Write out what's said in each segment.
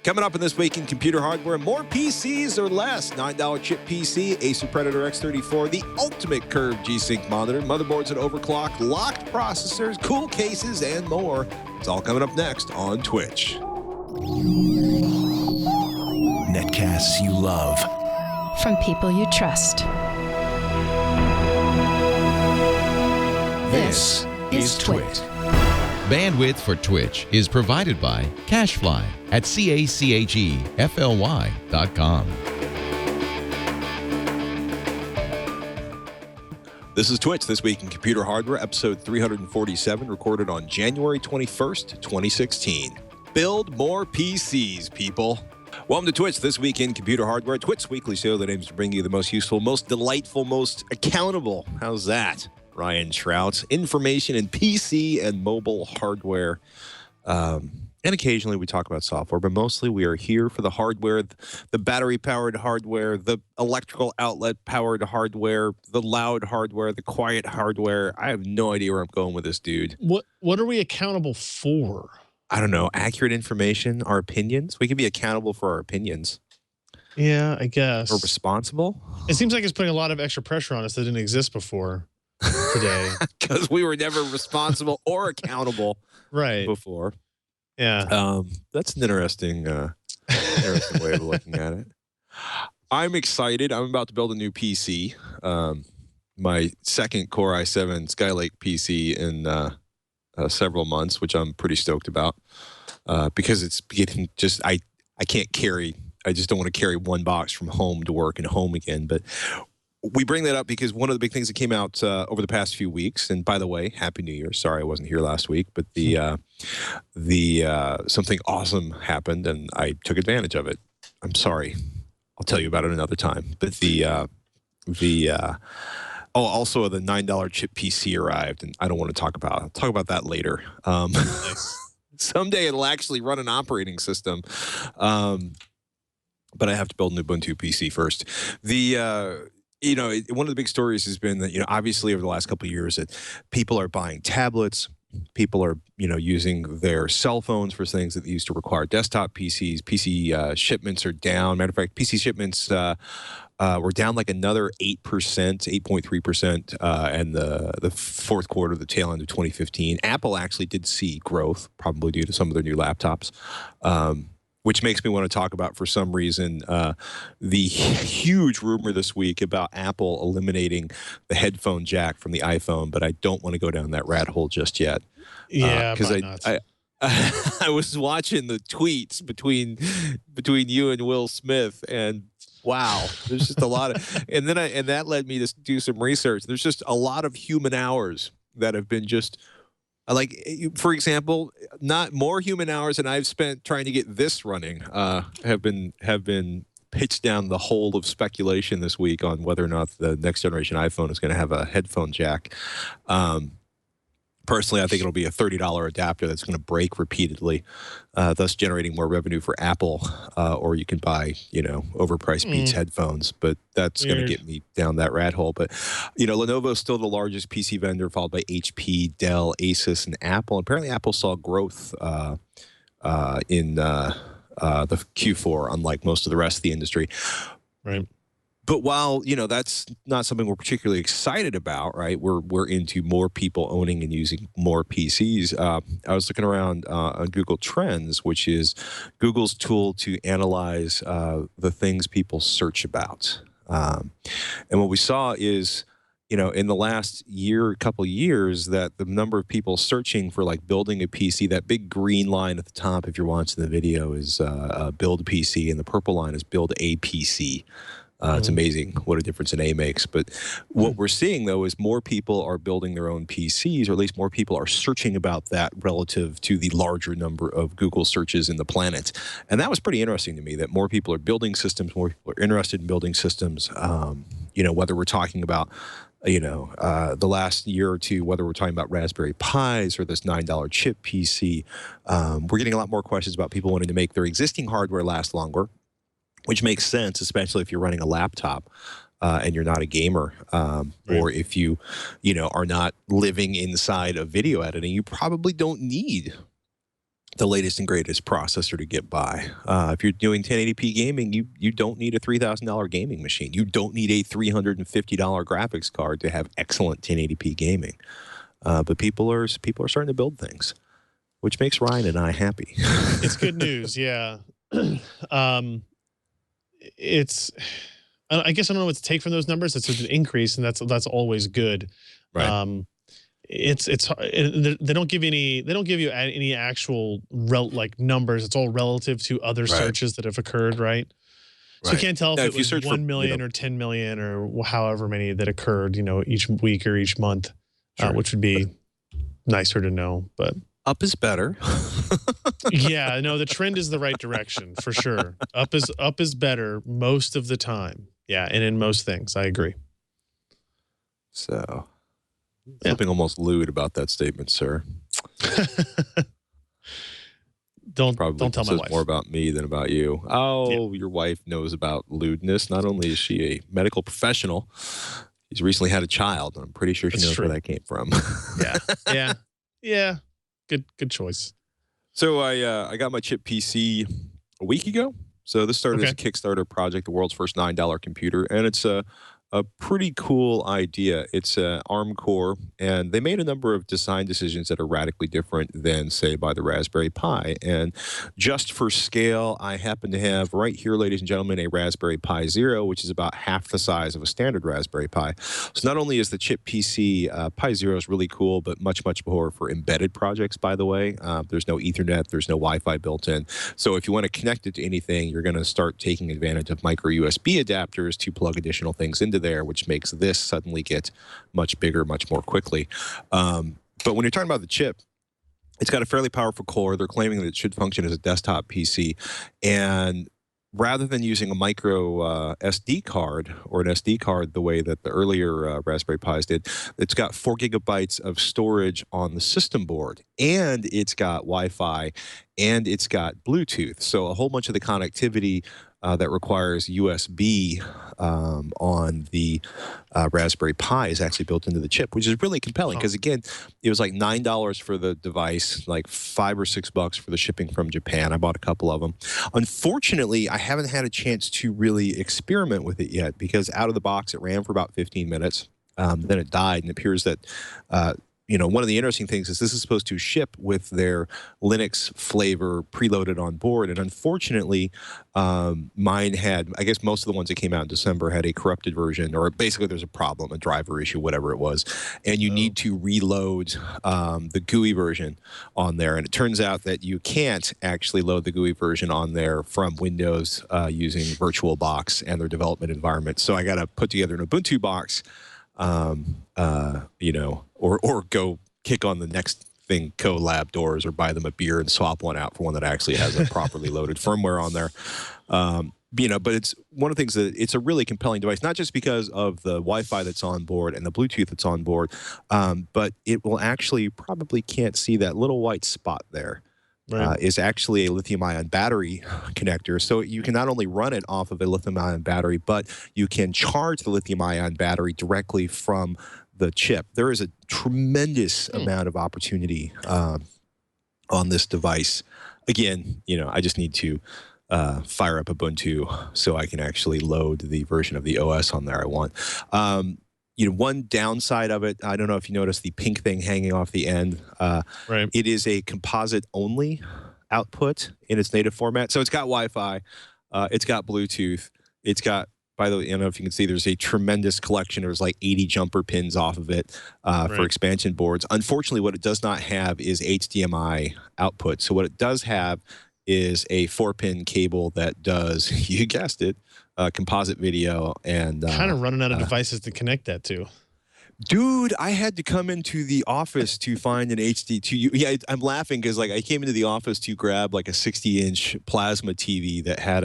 Coming up in This Week in Computer Hardware, more PCs or less. $9 chip PC, Acer Predator X34, the ultimate curved GSync monitor, motherboards and overclock, locked processors, cool cases, and more. It's all coming up next on TWiCH. Netcasts you love. From people you trust. This is TWiCH. Bandwidth for TWiCH is provided by CacheFly at CACHEFLY.com. This is TWiCH, This Week in Computer Hardware, episode 347, recorded on January 21st, 2016. Build more PCs, people. Welcome to TWiCH, This Week in Computer Hardware, TWiCH's weekly show that aims to bring you the most useful, most delightful, most accountable. How's that? Ryan Shrout, information in PC and mobile hardware. And occasionally we talk about software, but mostly we are here for the hardware, the battery-powered hardware, the electrical outlet-powered hardware, the loud hardware, the quiet hardware. I have no idea where I'm going with this, dude. What are we accountable for? I don't know. Accurate information, our opinions. We can be accountable for our opinions. Yeah, I guess. Or responsible. It seems like it's putting a lot of extra pressure on us that didn't exist before today. Because we were never responsible or accountable right before. Yeah. That's an interesting way of looking at it. I'm excited. I'm about to build a new PC. My second Core i7 Skylake PC in several months, which I'm pretty stoked about because it's getting just, I can't carry, I just don't want to carry one box from home to work and home again. But we bring that up because one of the big things that came out over the past few weeks, and by the way, Happy New Year. Sorry I wasn't here last week, but something awesome happened and I took advantage of it. I'm sorry. I'll tell you about it another time. But also the $9 chip PC arrived, and I don't want to talk about it. I'll talk about that later. Someday it'll actually run an operating system. But I have to build an Ubuntu PC first. One of the big stories has been that, obviously over the last couple of years that people are buying tablets, people are, using their cell phones for things that used to require desktop PCs. PC shipments are down. Matter of fact, PC shipments were down like another 8%, 8.3%, and the fourth quarter, the tail end of 2015. Apple actually did see growth, probably due to some of their new laptops. Which makes me want to talk about, for some reason, the huge rumor this week about Apple eliminating the headphone jack from the iPhone, but I don't want to go down that rat hole just yet. Yeah, because I was watching the tweets between you and Will Smith, and wow, there's just a lot of, and that led me to do some research. There's just a lot of human hours that have been just. Like, for example, not more human hours than I've spent trying to get this running have been pitched down the hole of speculation this week on whether or not the next generation iPhone is going to have a headphone jack. Personally, I think it'll be a $30 adapter that's going to break repeatedly, thus generating more revenue for Apple. Or you can buy, overpriced Beats headphones, but that's going to get me down that rat hole. But, Lenovo is still the largest PC vendor, followed by HP, Dell, Asus, and Apple. Apparently, Apple saw growth in the Q4, unlike most of the rest of the industry. Right. But while, that's not something we're particularly excited about, right? We're into more people owning and using more PCs. I was looking around on Google Trends, which is Google's tool to analyze the things people search about. And what we saw is, in the last couple of years, that the number of people searching for like building a PC, that big green line at the top, if you're watching the video, is build PC, and the purple line is build a PC. It's amazing what a difference an A makes. But what we're seeing, though, is more people are building their own PCs, or at least more people are searching about that relative to the larger number of Google searches in the planet. And that was pretty interesting to me, that more people are building systems, more people are interested in building systems, whether we're talking about the last year or two, whether we're talking about Raspberry Pis or this $9 chip PC. We're getting a lot more questions about people wanting to make their existing hardware last longer, which makes sense, especially if you're running a laptop and you're not a gamer, or if you are not living inside of video editing. You probably don't need the latest and greatest processor to get by. If you're doing 1080p gaming, you don't need a $3,000 gaming machine. You don't need a $350 graphics card to have excellent 1080p gaming. But people are starting to build things, which makes Ryan and I happy. It's good news, yeah. It's, I guess I don't know what to take from those numbers. It's an increase, and that's always good. Right. They don't give you any actual numbers. It's all relative to other searches that have occurred, right? So you can't tell if it was 1 million or 10 million or however many that occurred, each week or each month, which would be nicer to know. But up is better. Yeah, no, the trend is the right direction for sure. Up is better most of the time. Yeah, and in most things, I agree. So, something almost lewd about that statement, sir. Don't tell my wife. More about me than about you. Oh, Your wife knows about lewdness. Not only is she a medical professional, she's recently had a child, and I'm pretty sure she knows where that came from. Yeah. Good choice. So I got my chip PC a week ago. So this started as a Kickstarter project, the world's first $9 computer, and it's a pretty cool idea. It's an ARM core, and they made a number of design decisions that are radically different than, say, by the Raspberry Pi. And just for scale, I happen to have right here, ladies and gentlemen, a Raspberry Pi Zero, which is about half the size of a standard Raspberry Pi. So not only is the chip PC Pi Zero is really cool, but much more for embedded projects, by the way. There's no Ethernet, there's no Wi-Fi built in. So if you want to connect it to anything, you're going to start taking advantage of micro USB adapters to plug additional things into there, which makes this suddenly get much bigger, much more quickly. But when you're talking about the chip, it's got a fairly powerful core. They're claiming that it should function as a desktop PC. And rather than using a micro SD card or an SD card the way that the earlier Raspberry Pis did, it's got 4 gigabytes of storage on the system board, and it's got Wi-Fi, and it's got Bluetooth. So a whole bunch of the connectivity that requires USB on the Raspberry Pi is actually built into the chip, which is really compelling because, again, it was like $9 for the device, like $5 or $6 for the shipping from Japan. I bought a couple of them. Unfortunately, I haven't had a chance to really experiment with it yet because out of the box, it ran for about 15 minutes. Then it died, and it appears that one of the interesting things is this is supposed to ship with their Linux flavor preloaded on board. And unfortunately, mine had, I guess most of the ones that came out in December had a corrupted version, or basically there's a problem, a driver issue, whatever it was. And you need to reload the GUI version on there. And it turns out that you can't actually load the GUI version on there from Windows using VirtualBox and their development environment. So I got to put together an Ubuntu box, or go kick on the next thing, collab doors, or buy them a beer and swap one out for one that actually has a properly loaded firmware on there. But it's one of the things that it's a really compelling device, not just because of the Wi-Fi that's on board and the Bluetooth that's on board, but it will actually probably can't see that little white spot there. Is actually a lithium-ion battery connector. So you can not only run it off of a lithium-ion battery, but you can charge the lithium-ion battery directly from the chip. There is a tremendous amount of opportunity on this device. Again, I just need to fire up Ubuntu so I can actually load the version of the OS on there I want. One downside of it, I don't know if you noticed the pink thing hanging off the end. It is a composite-only output in its native format. So it's got Wi-Fi, it's got Bluetooth, it's got, by the way, I don't know if you can see, there's a tremendous collection. There's like 80 jumper pins off of it for expansion boards. Unfortunately, what it does not have is HDMI output. So what it does have is a 4-pin cable that does, you guessed it, composite video. And kind of running out of devices to connect that to. Dude, I had to come into the office to find an HD. Yeah, I'm laughing because I came into the office to grab like a 60-inch plasma TV that had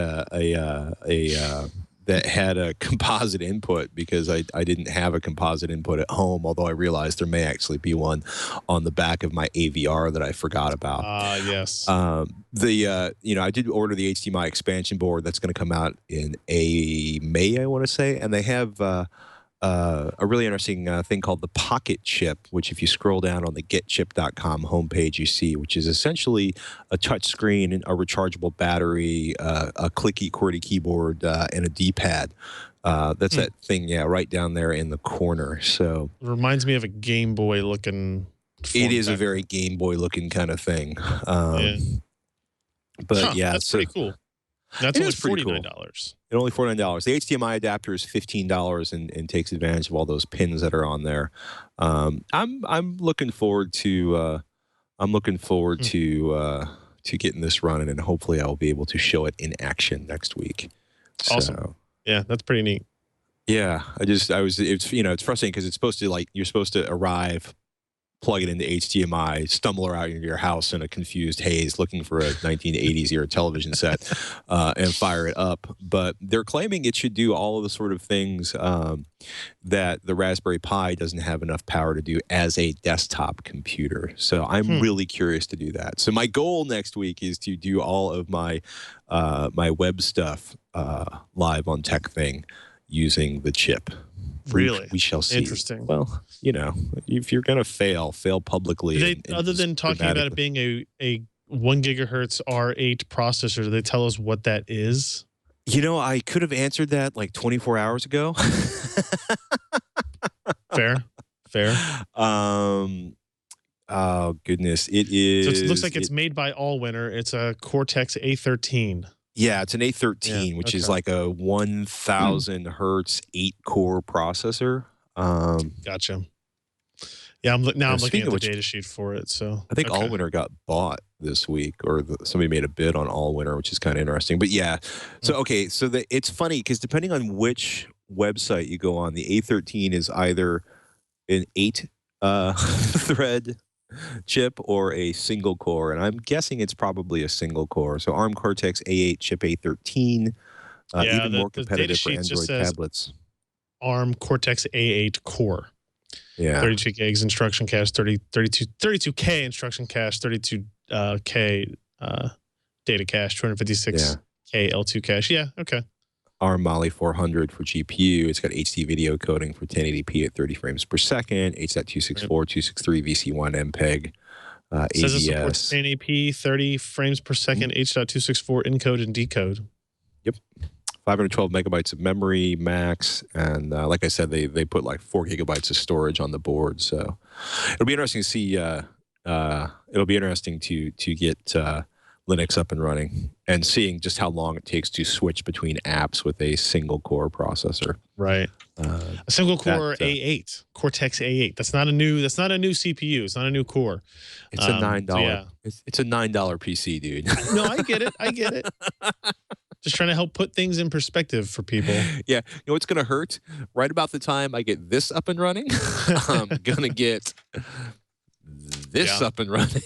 a composite input because I didn't have a composite input at home, although I realized there may actually be one on the back of my AVR that I forgot about. Yes. I did order the HDMI expansion board that's going to come out in May, I want to say, and they have a really interesting thing called the Pocket Chip, which if you scroll down on the getchip.com homepage, you see, which is essentially a touch screen, a rechargeable battery, a clicky QWERTY keyboard, and a D-pad. That's that thing, yeah, right down there in the corner. So it reminds me of a Game Boy looking. It is a very Game Boy looking kind of thing. Yeah. But yeah, that's pretty cool. That's only $49. Cool. It's only $49. The HDMI adapter is $15 and takes advantage of all those pins that are on there. I'm looking forward to to getting this running, and hopefully I will be able to show it in action next week. Awesome. So, yeah, that's pretty neat. Yeah, it's frustrating because it's supposed to you're supposed to arrive, plug it into HDMI, stumble around into your house in a confused haze looking for a 1980s era television set, and fire it up. But they're claiming it should do all of the sort of things that the Raspberry Pi doesn't have enough power to do as a desktop computer. So I'm really curious to do that. So my goal next week is to do all of my my web stuff live on TechThing using the chip. Really? We shall see. Interesting. Well, if you're going to fail publicly. Other than talking about it being a 1 gigahertz R8 processor, do they tell us what that is? I could have answered that like 24 hours ago. Fair. Oh, goodness. It is. So it looks like it's made by Allwinner. It's a Cortex A13. Yeah, it's an A13, which is like a 1,000 hertz 8-core processor. Gotcha. Yeah, I'm looking at the data sheet for it. So I think Allwinner got bought this week, or somebody made a bid on Allwinner, which is kind of interesting. But yeah, so it's funny because depending on which website you go on, the A13 is either an 8 thread chip or a single core, and I'm guessing it's probably a single core. So ARM Cortex A8 chip A13, even more competitive for Android tablets. ARM Cortex A8 core. Yeah, 32 gigs instruction cache, 32K instruction cache, 32K data cache, 256K L2 cache. Yeah, okay. ARM Mali 400 for GPU. It's got HD video coding for 1080p at 30 frames per second, H.264, 263 VC1 MPEG, ABS. It says it supports 1080p, 30 frames per second, H.264 encode and decode. Yep. 512 megabytes of memory max, and like I said, they put like 4 gigabytes of storage on the board. So it'll be interesting to see. It'll be interesting to get Linux up and running and seeing just how long it takes to switch between apps with a single core processor. Right. A single core A8, Cortex A8. That's not a new CPU. It's not a new core. It's a $9. So yeah. It's a $9 PC, dude. No, I get it. Just trying to help put things in perspective for people. Yeah. You know what's going to hurt? Right about the time I get this up and running, I'm going to get this up and running.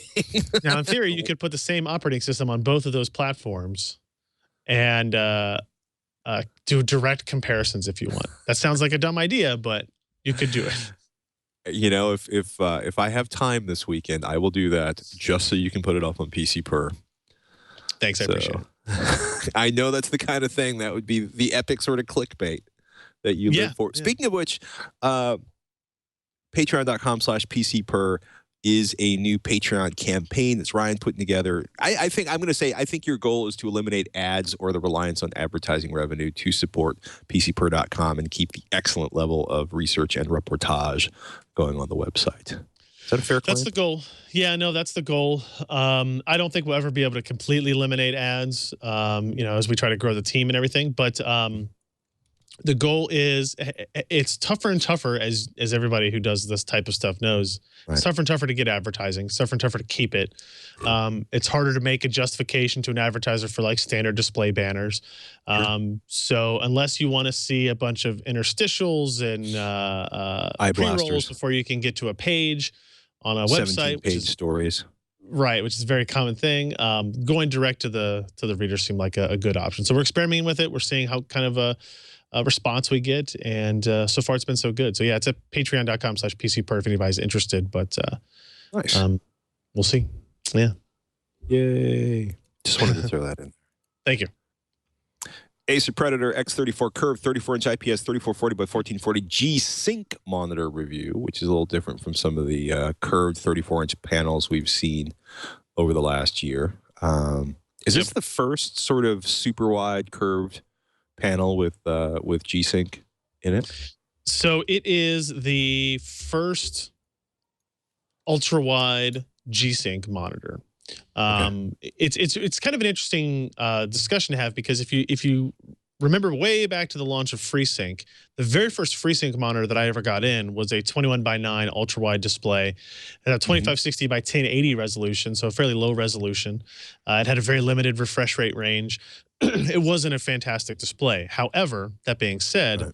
Now, in theory, you could put the same operating system on both of those platforms and do direct comparisons if you want. That sounds like a dumb idea, but you could do it. If I have time this weekend, I will do that just so you can put it up on PC Per. Thanks, I appreciate it. I know that's the kind of thing that would be the epic sort of clickbait that you live for. Yeah. Speaking of which, patreon.com/PCPer is a new Patreon campaign that's Ryan putting together. I think your goal is to eliminate ads or the reliance on advertising revenue to support PCPer.com and keep the excellent level of research and reportage going on the website. Is that a fair claim? That's the goal. Yeah, no, that's the goal. I don't think we'll ever be able to completely eliminate ads, as we try to grow the team and everything. But the goal is, it's tougher and tougher, as everybody who does this type of stuff knows. Right. It's tougher and tougher to get advertising. It's tougher and tougher to keep it. It's harder to make a justification to an advertiser for like standard display banners. So unless you want to see a bunch of interstitials and pre-rolls before you can get to a page on a website, 17-page stories, right, which is a very common thing. Going direct to the reader seemed like a good option. So we're experimenting with it. We're seeing how kind of a response we get, and so far it's been so good. So yeah, it's at patreon.com/PCPer if anybody's interested. But nice. We'll see. Yeah. Yay! Just wanted to throw that in. Thank you. Acer Predator X34 curved 34-inch IPS 3440 by 1440 G-Sync monitor review, which is a little different from some of the curved 34-inch panels we've seen over the last year. Is this the first sort of super wide curved panel with G-Sync in it? So it is the first ultra wide G-Sync monitor. It's kind of an interesting discussion to have, because if you remember way back to the launch of FreeSync, the very first FreeSync monitor that I ever got in was a 21:9 ultra wide display at a 2560 by 1080 resolution, so a fairly low resolution. It had a very limited refresh rate range. It wasn't a fantastic display. However, that being said,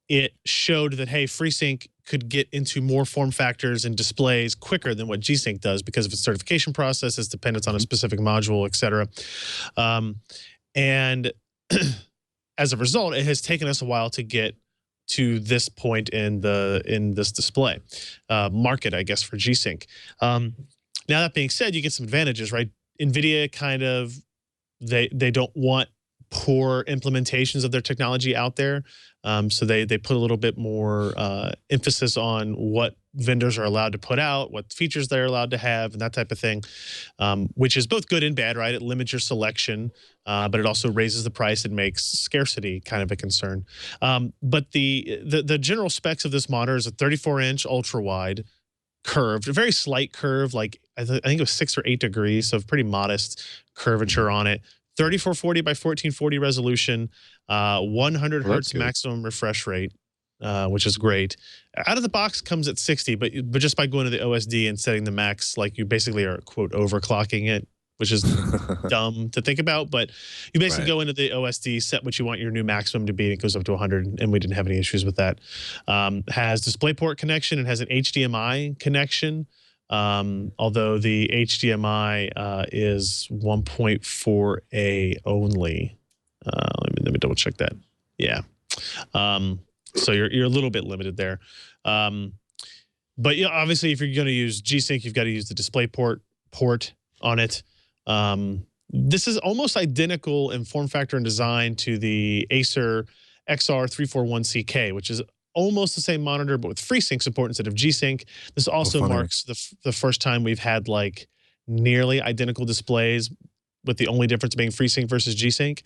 it showed that, hey, FreeSync could get into more form factors and displays quicker than what G-Sync does because of its certification process, its dependence on a specific module, et cetera. And as a result, it has taken us a while to get to this point in this display market, I guess, for G-Sync. Now, that being said, you get some advantages, right? NVIDIA kind of, they don't want poor implementations of their technology out there. So they put a little bit more emphasis on what vendors are allowed to put out, what features they're allowed to have, and that type of thing, which is both good and bad, right? It limits your selection, but it also raises the price and makes scarcity kind of a concern. But the general specs of this monitor is a 34-inch ultra-wide curved, a very slight curve, like I think it was 6 or 8 degrees, so pretty modest curvature on it. 3440 by 1440 resolution, 100 hertz maximum refresh rate, which is great. Out of the box comes at 60, but just by going to the OSD and setting the max, like you basically are, quote, overclocking it, which is dumb to think about. But you basically go into the OSD, set what you want your new maximum to be, and it goes up to 100, and we didn't have any issues with that. Has DisplayPort connection and has an HDMI connection. Although the HDMI is 1.4A only. Let me double check that. Yeah. So you're a little bit limited there. But yeah, obviously, if you're going to use G-Sync, you've got to use the DisplayPort port on it. This is almost identical in form factor and design to the Acer XR341CK, which is almost the same monitor, but with FreeSync support instead of G-Sync. This also marks the first time we've had like nearly identical displays, with the only difference being FreeSync versus G-Sync.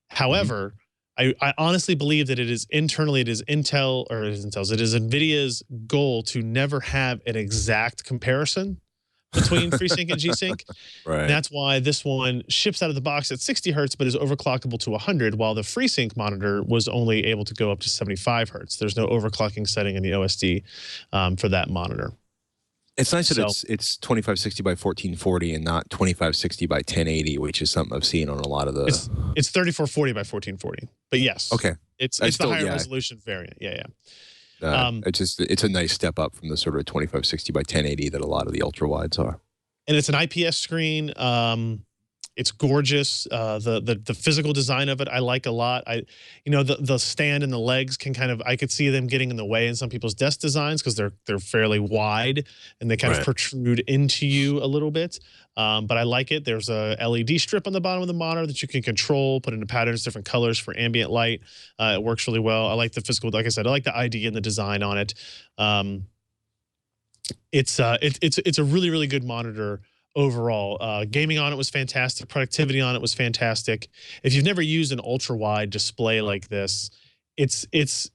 However, I honestly believe that it is NVIDIA's goal to never have an exact comparison between FreeSync and G-Sync. And that's why this one ships out of the box at 60 hertz, but is overclockable to 100, while the FreeSync monitor was only able to go up to 75 hertz. There's no overclocking setting in the OSD for that monitor. It's nice that it's 2560 by 1440 and not 2560 by 1080, which is something I've seen on a lot of the. It's 3440 by 1440, but yes, it's the higher resolution variant. It's a nice step up from the sort of 2560 by 1080 that a lot of the ultra wides are. And it's an IPS screen. It's gorgeous. The physical design of it I like a lot. The stand and the legs can kind of, I could see them getting in the way in some people's desk designs because they're fairly wide and they kind of protrude into you a little bit. But I like it. There's a LED strip on the bottom of the monitor that you can control, put into patterns, different colors for ambient light. It works really well. I like the physical, like I said, I like the ID and the design on it. It's a really, really good monitor overall. Gaming on it was fantastic. Productivity on it was fantastic. If you've never used an ultra-wide display like this, it's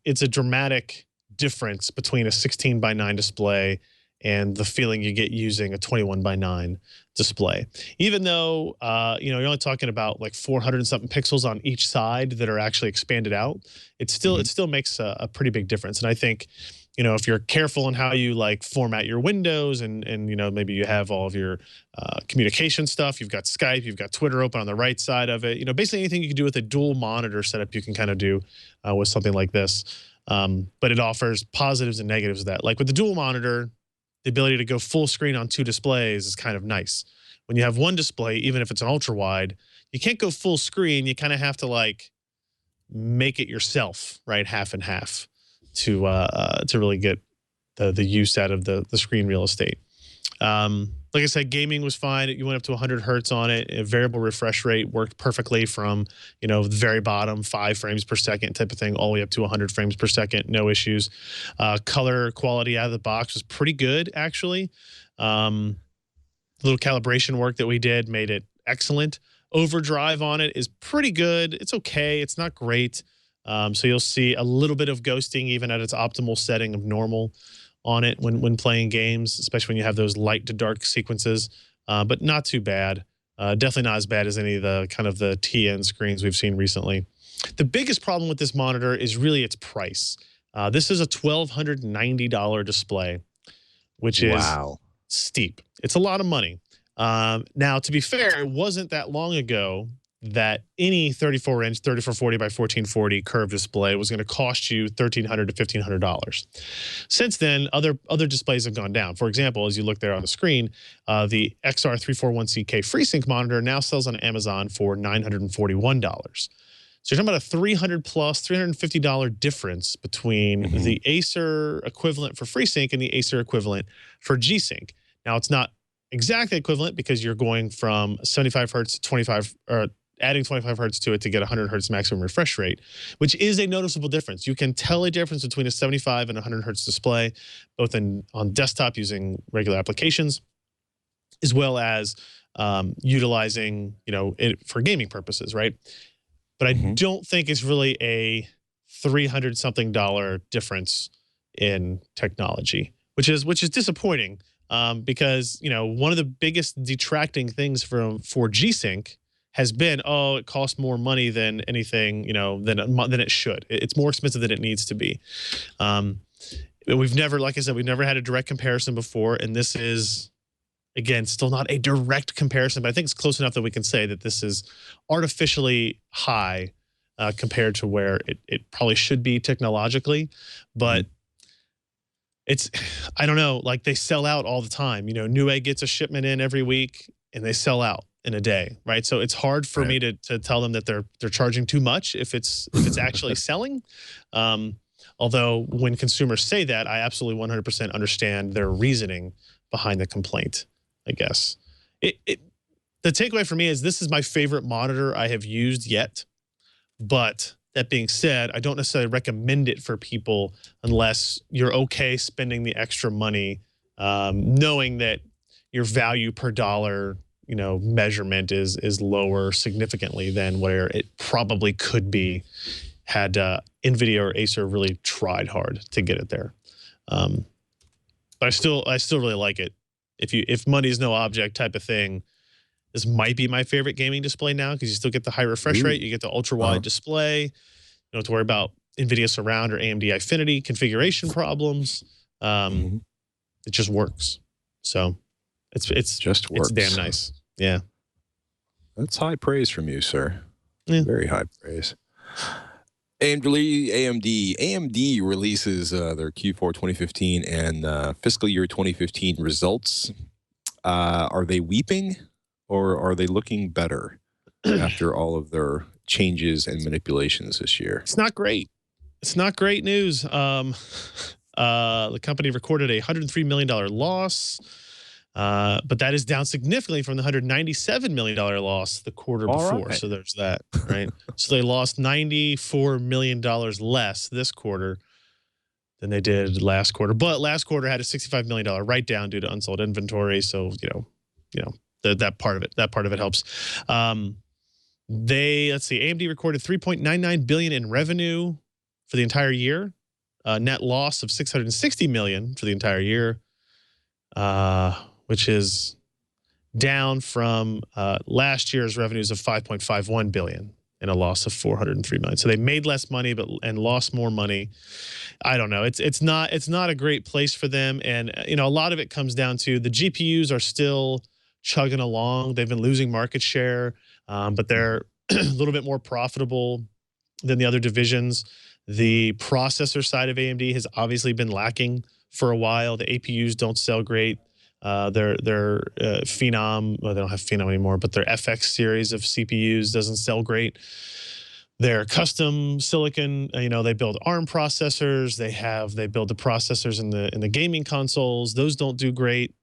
a dramatic difference between a 16:9 display and the feeling you get using a 21:9 display. Even though you're only talking about like 400 and something pixels on each side that are actually expanded out, it still makes a pretty big difference. And I think, if you're careful in how you like format your windows and maybe you have all of your communication stuff, you've got Skype, you've got Twitter open on the right side of it, basically anything you can do with a dual monitor setup, you can kind of do with something like this. But it offers positives and negatives of that. Like with the dual monitor, the ability to go full screen on 2 displays is kind of nice. When you have one display, even if it's an ultra wide, you can't go full screen. You kind of have to like make it yourself, right? Half and half to really get the use out of the screen real estate. Like I said, gaming was fine. You went up to 100 hertz on it. A variable refresh rate worked perfectly from, you know, the very bottom, 5 frames per second type of thing, all the way up to 100 frames per second. No issues. Color quality out of the box was pretty good, actually. Little calibration work that we did made it excellent. Overdrive on it is pretty good. It's okay. It's not great. So you'll see a little bit of ghosting even at its optimal setting of normal on it when playing games, especially when you have those light to dark sequences, but not too bad. Definitely not as bad as any of the kind of the TN screens we've seen recently. The biggest problem with this monitor is really its price. This is a $1,290 display, which is steep. It's a lot of money. Now, to be fair, it wasn't that long ago that any 34-inch 3440 by 1440 curved display was going to cost you $1,300 to $1,500. Since then, other displays have gone down. For example, as you look there on the screen, the XR341CK FreeSync monitor now sells on Amazon for $941. So you're talking about a $300 plus $350 difference between the Acer equivalent for FreeSync and the Acer equivalent for GSync. Now, it's not exactly equivalent because you're going from 75 hertz to 25, or adding 25 hertz to it to get 100 hertz maximum refresh rate, which is a noticeable difference. You can tell a difference between a 75 and 100 hertz display, both on desktop using regular applications, as well as utilizing, you know, it for gaming purposes, right? But I don't think it's really a $300-something difference in technology, which is disappointing. Because, you know, one of the biggest detracting things for GSync has been, oh, it costs more money than anything, you know, than it should. It's more expensive than it needs to be. We've never, like I said, we've never had a direct comparison before, and this is, again, still not a direct comparison, but I think it's close enough that we can say that this is artificially high compared to where it probably should be technologically, but it's, I don't know, like they sell out all the time. You know, Newegg gets a shipment in every week and they sell out in a day, right? So it's hard for me to tell them that they're charging too much if it's actually selling. Although when consumers say that, I absolutely 100% understand their reasoning behind the complaint, I guess. The takeaway for me is this is my favorite monitor I have used yet, but that being said, I don't necessarily recommend it for people unless you're okay spending the extra money, knowing that your value per dollar, you know, measurement is lower significantly than where it probably could be had NVIDIA or Acer really tried hard to get it there. But I still really like it. If money is no object type of thing, this might be my favorite gaming display now because you still get the high refresh rate, you get the ultra wide display. You don't have to worry about NVIDIA Surround or AMD Infinity configuration problems. It just works. So it's just works. It's damn nice. Yeah. That's high praise from you, sir. Yeah. Very high praise. AMD releases their Q4 2015 and fiscal year 2015 results. Are they weeping or are they looking better after all of their changes and manipulations this year? It's not great. It's not great news. The company recorded a $103 million loss, but that is down significantly from the $197 million loss the quarter before. Right. So there's that, right? So they lost $94 million less this quarter than they did last quarter. But last quarter had a $65 million write-down due to unsold inventory. So, you know, that part of it helps. Let's see, AMD recorded $3.99 billion in revenue for the entire year, net loss of $660 million for the entire year, which is down from last year's revenues of $5.51 billion and a loss of $403 million. So they made less money and lost more money. I don't know. It's not a great place for them, and you know, a lot of it comes down to the GPUs are still chugging along. They've been losing market share, but they're a little bit more profitable than the other divisions. The processor side of AMD has obviously been lacking for a while. The APUs don't sell great. Their Phenom, well, they don't have Phenom anymore, but their FX series of CPUs doesn't sell great. Their custom silicon, you know, they build ARM processors. They build the processors in the gaming consoles. Those don't do great.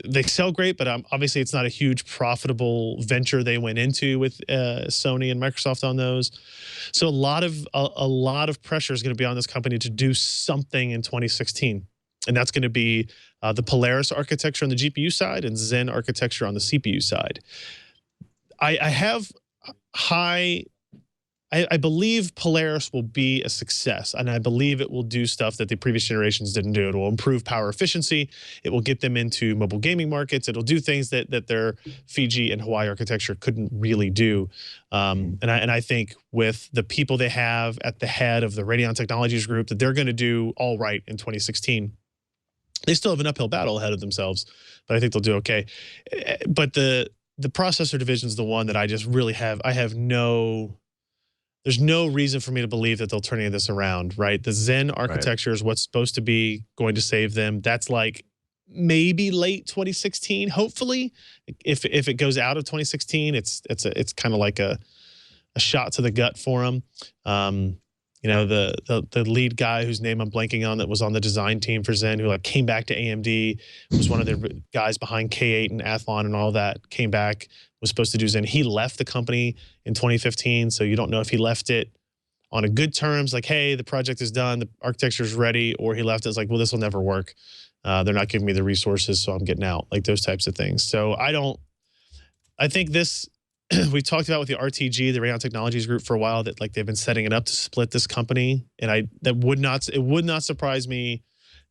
they sell great, but obviously it's not a huge profitable venture they went into with Sony and Microsoft on those. So a lot of pressure is going to be on this company to do something in 2016, and that's going to be the Polaris architecture on the GPU side and Zen architecture on the CPU side. I believe Polaris will be a success, and I believe it will do stuff that the previous generations didn't do. It will improve power efficiency. It will get them into mobile gaming markets. It'll do things that their Fiji and Hawaii architecture couldn't really do. And I think with the people they have at the head of the Radeon Technologies group, that they're going to do all right in 2016. They still have an uphill battle ahead of themselves, but I think they'll do okay. But the processor division is the one that I just really have. There's no reason for me to believe that they'll turn any of this around, right? The Zen architecture is what's supposed to be going to save them. That's like maybe late 2016, hopefully. If it goes out of 2016, it's kind of like a shot to the gut for them. You know, the lead guy whose name I'm blanking on that was on the design team for Zen, who like came back to AMD, was one of their guys behind K8 and Athlon and all that, came back, was supposed to do Zen. He left the company in 2015, so you don't know if he left it on a good terms, like, hey, the project is done, the architecture is ready, or he left it as like, well, this will never work. They're not giving me the resources, so I'm getting out, like those types of things. So I think this, we talked about with the RTG, the Radeon Technologies group, for a while, that like they've been setting it up to split this company, and it would not surprise me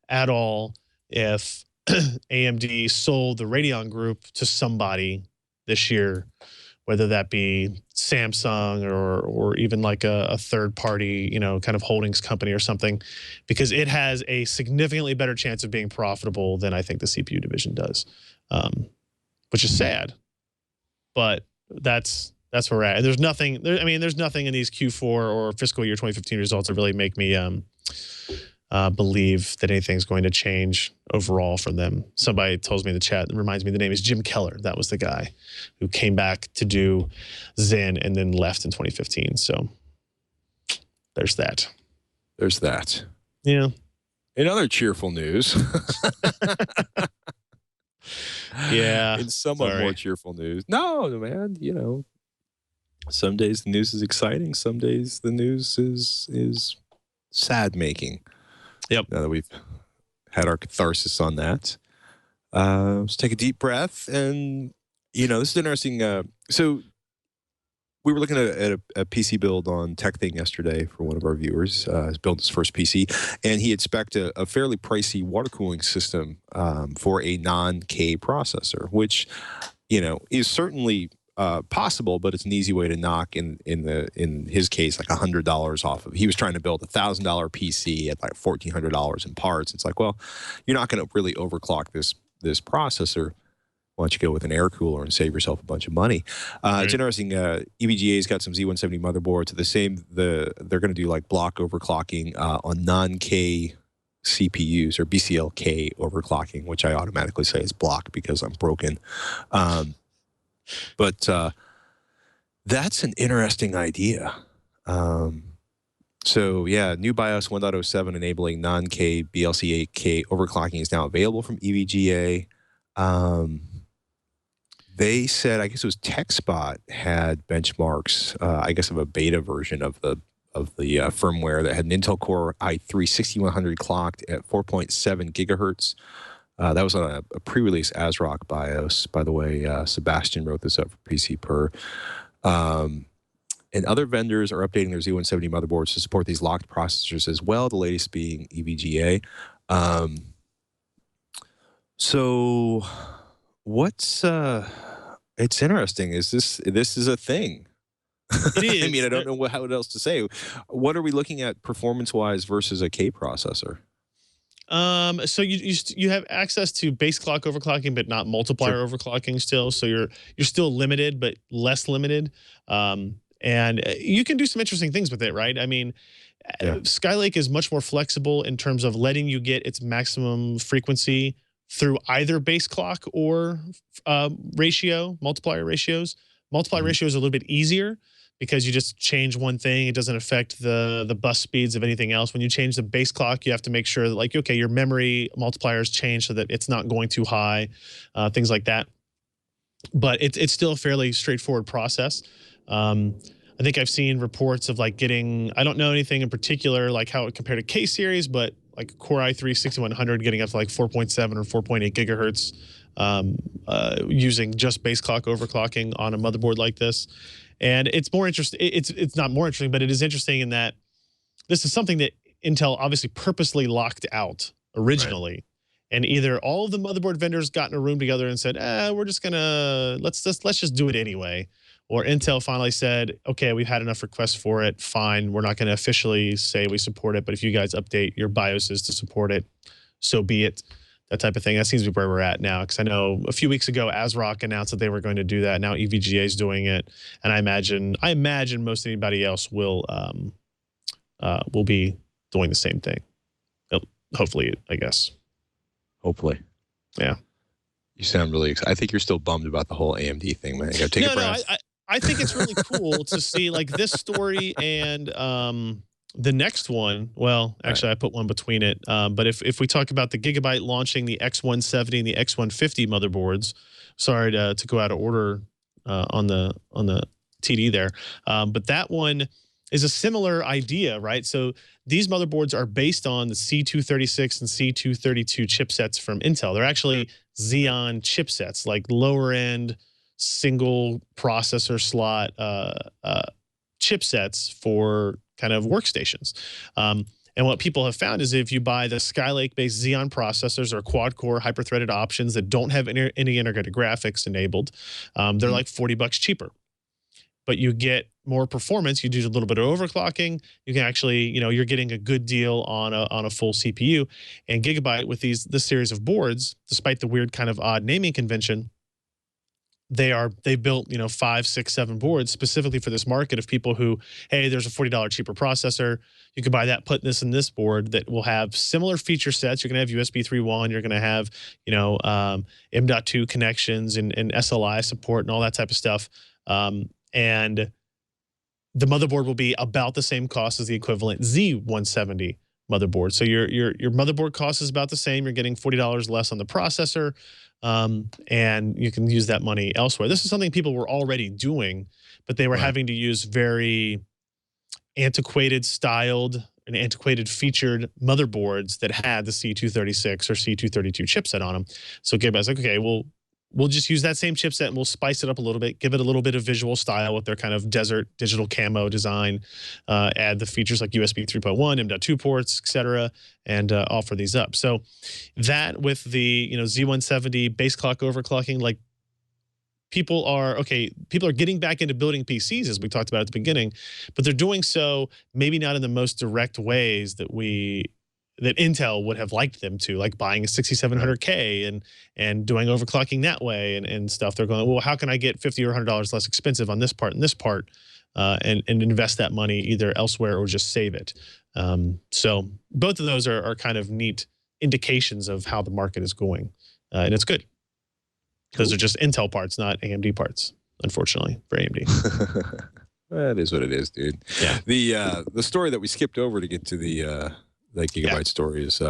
at all if AMD sold the Radeon group to somebody this year, whether that be Samsung or even like a third party, you know, kind of holdings company or something, because it has a significantly better chance of being profitable than I think the CPU division does, which is sad, but that's where we're at. And there's nothing in these Q4 or fiscal year 2015 results that really make me believe that anything's going to change overall for them. Somebody tells me in the chat, and reminds me the name is Jim Keller. That was the guy who came back to do Zen and then left in 2015. So there's that. There's that. Yeah. In other cheerful news. Yeah. In somewhat more cheerful news. No, man, you know, some days the news is exciting. Some days the news is sad making. Yep. Now that we've had our catharsis on that, let's take a deep breath. And, you know, this is interesting. So we were looking at a PC build on TechThing yesterday for one of our viewers. He's built his first PC, and he had spec'd a fairly pricey water cooling system for a non-K processor, which, you know, is certainly possible, but it's an easy way to knock in his case like $100 off of. He was trying to build a $1,000 PC at like $1,400 in parts. It's like, well, you're not going to really overclock this processor. Why don't you go with an air cooler and save yourself a bunch of money? It's interesting. EVGA's got some Z170 motherboards. They're going to do like block overclocking on non-K CPUs, or BCLK overclocking, which I automatically say is block because I'm broken. But that's an interesting idea. So yeah, new BIOS 1.07 enabling non-K BLC 8K overclocking is now available from EVGA. They said, I guess it was TechSpot had benchmarks, I guess, of a beta version of the firmware that had an Intel Core i3 6100 clocked at 4.7 gigahertz. That was on a pre-release ASRock BIOS, by the way. Sebastian wrote this up for PCPer. And other vendors are updating their Z170 motherboards to support these locked processors as well, the latest being EVGA. So what's it's interesting. This is a thing. It is. I mean, I don't know what else to say. What are we looking at performance-wise versus a K processor? So you have access to base clock overclocking, but not multiplier overclocking still. So you're still limited, but less limited. And you can do some interesting things with it, right? I mean, Skylake is much more flexible in terms of letting you get its maximum frequency through either base clock or multiplier ratios. Multiplier ratio is a little bit easier because you just change one thing. It doesn't affect the bus speeds of anything else. When you change the base clock, you have to make sure that, like, okay, your memory multipliers change so that it's not going too high, things like that. But it's still a fairly straightforward process. I think I've seen reports of like getting, I don't know anything in particular, like how it compared to K series, but like Core i3 6100 getting up to like 4.7 or 4.8 gigahertz using just base clock overclocking on a motherboard like this. And it's more interesting. It's not more interesting, but it is interesting in that this is something that Intel obviously purposely locked out originally. Right. And either all of the motherboard vendors got in a room together and said, we're just gonna, let's just do it anyway. Or Intel finally said, okay, we've had enough requests for it. Fine, we're not going to officially say we support it, but if you guys update your BIOSes to support it, so be it. That type of thing. That seems to be where we're at now. Because I know a few weeks ago, ASRock announced that they were going to do that. Now EVGA is doing it, and I imagine most anybody else will be doing the same thing. Hopefully, I guess. Hopefully, yeah. You sound really excited. I think you're still bummed about the whole AMD thing, man. You gotta take a breath. I think it's really cool to see like this story and the next one. Well, actually, I put one between it. But if we talk about the Gigabyte launching the X170 and the X150 motherboards, sorry to go out of order on the TD there, but that one is a similar idea, right? So these motherboards are based on the C236 and C232 chipsets from Intel. They're actually Xeon chipsets, like lower end single processor slot chipsets for kind of workstations. And what people have found is if you buy the Skylake-based Xeon processors or quad-core hyper-threaded options that don't have any integrated graphics enabled, they're like $40 cheaper. But you get more performance. You do a little bit of overclocking. You can actually, you're getting a good deal on a full CPU. And Gigabyte with this series of boards, despite the weird kind of odd naming convention, they built 5, 6, 7 boards specifically for this market of people who, hey, there's a $40 cheaper processor. You can buy that, put this in this board that will have similar feature sets. You're going to have USB 3.1. You're going to have M.2 connections and SLI support and all that type of stuff. And the motherboard will be about the same cost as the equivalent Z170 motherboard. So your motherboard cost is about the same. You're getting $40 less on the processor, and you can use that money elsewhere. This is something people were already doing, but they were having to use very antiquated styled and antiquated featured motherboards that had the C236 or C232 chipset on them. So Gigabyte's like, okay, we'll just use that same chipset and we'll spice it up a little bit, give it a little bit of visual style with their kind of desert digital camo design, add the features like USB 3.1, M.2 ports, etc., and offer these up. So that with the Z170 base clock overclocking, like people are getting back into building PCs as we talked about at the beginning, but they're doing so maybe not in the most direct ways that Intel would have liked them to, like buying a 6700K and doing overclocking that way and stuff. They're going, well, how can I get $50 or $100 less expensive on this part and this part, and invest that money either elsewhere or just save it. So both of those are kind of neat indications of how the market is going, and it's good. Those are just Intel parts, not AMD parts, unfortunately, for AMD. That is what it is, dude. Yeah. The story that we skipped over to get to the Gigabyte story is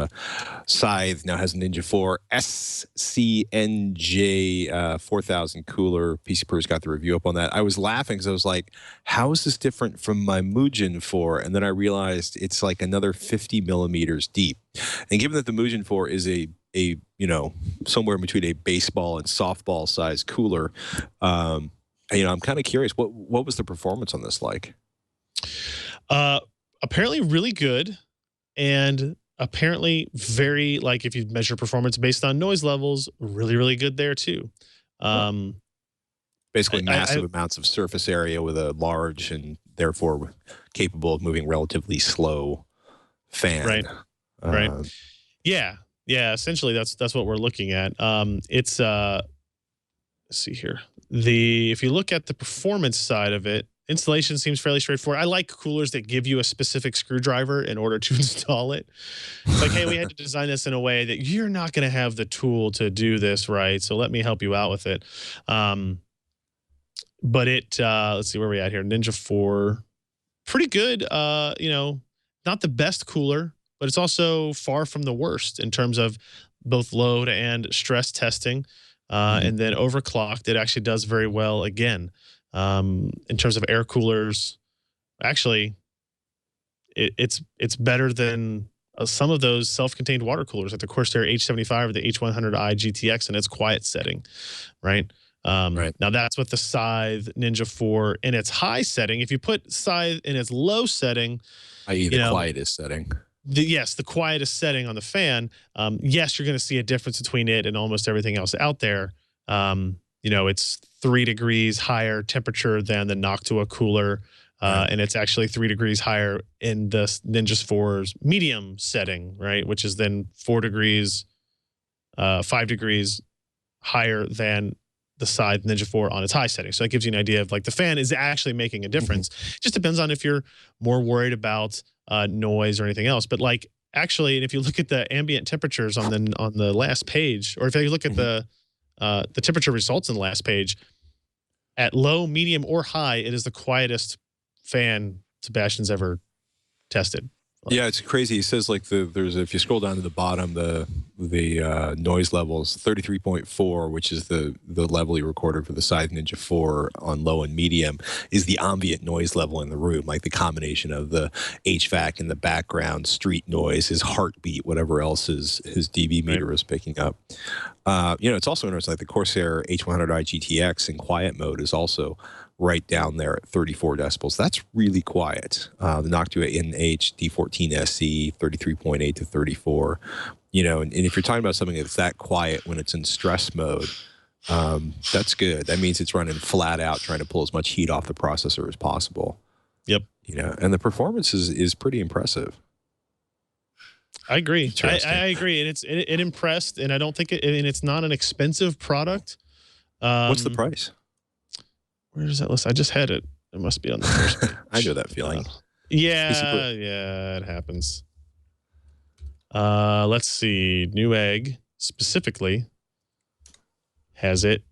Scythe now has a Ninja 4 SCNJ-4000 cooler. PC Pros got the review up on that. I was laughing because I was like, how is this different from my Mugen 4? And then I realized it's like another 50 millimeters deep. And given that the Mugen 4 is a somewhere between a baseball and softball size cooler, I'm kind of curious, what was the performance on this like? Apparently really good. And apparently very, like, if you measure performance based on noise levels, really, really good there too. Basically massive amounts of surface area with a large and therefore capable of moving relatively slow fan. Right. Yeah. Essentially, that's what we're looking at. It's let's see here. If you look at the performance side of it, installation seems fairly straightforward. I like coolers that give you a specific screwdriver in order to install it. It's like, hey, we had to design this in a way that you're not going to have the tool to do this right, so let me help you out with it. but it let's see where we at here. Ninja 4, pretty good. You know, not the best cooler, but it's also far from the worst in terms of both load and stress testing. And then overclocked, it actually does very well again. In terms of air coolers, actually, it's better than some of those self-contained water coolers, like the Corsair H75 or the H100i GTX in its quiet setting, right? Now that's with the Scythe Ninja 4 in its high setting. If you put Scythe in its low setting, i.e. the quietest setting. Yes, the quietest setting on the fan. Yes, you're going to see a difference between it and almost everything else out there. You know, it's 3 degrees higher temperature than the Noctua cooler, and it's actually 3 degrees higher in the Ninja 4's medium setting, right? Which is then 4 degrees, 5 degrees higher than the Scythe Ninja 4 on its high setting. So that gives you an idea of like the fan is actually making a difference. Just depends on if you're more worried about noise or anything else. But like actually, and if you look at the ambient temperatures on the last page, or if you look at the temperature results in the last page, at low, medium, or high, it is the quietest fan Sebastian's ever tested. Yeah, it's crazy. It says like there's if you scroll down to the bottom, the noise levels 33.4, which is the level you recorded for the Scythe Ninja 4 on low and medium, is the ambient noise level in the room, like the combination of the HVAC in the background, street noise, his heartbeat, whatever else his dB meter is picking up. You know, it's also interesting, like the Corsair H100i GTX in quiet mode is also right down there at 34 decibels. That's really quiet. The Noctua NH D14 SC 33.8 to 34. You know, and if you're talking about something that's that quiet when it's in stress mode, that's good. That means it's running flat out, trying to pull as much heat off the processor as possible. Yep. You know, and the performance is pretty impressive. I agree. I agree, and it impressed, and I don't think and it's not an expensive product. What's the price? Where is that list? I just had it. It must be on the first page. I know that feeling. Yeah, it happens. Let's see. Newegg specifically has it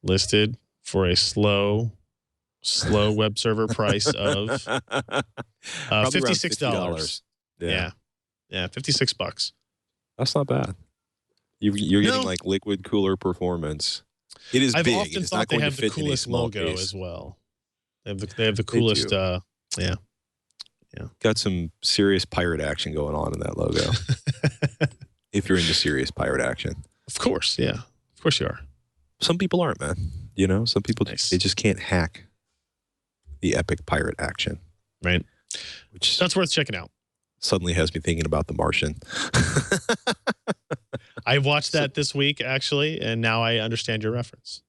listed for a slow web server price of $56. Yeah, $56. That's not bad. You're getting like liquid cooler performance. It is big. I've often thought they have the coolest logo as well. They have the coolest. Yeah. Got some serious pirate action going on in that logo. If you're into serious pirate action, of course, yeah, of course you are. Some people aren't, man. You know, some people they just can't hack the epic pirate action, right? Which that's worth checking out. Suddenly has me thinking about The Martian. I watched that this week, actually, and now I understand your reference.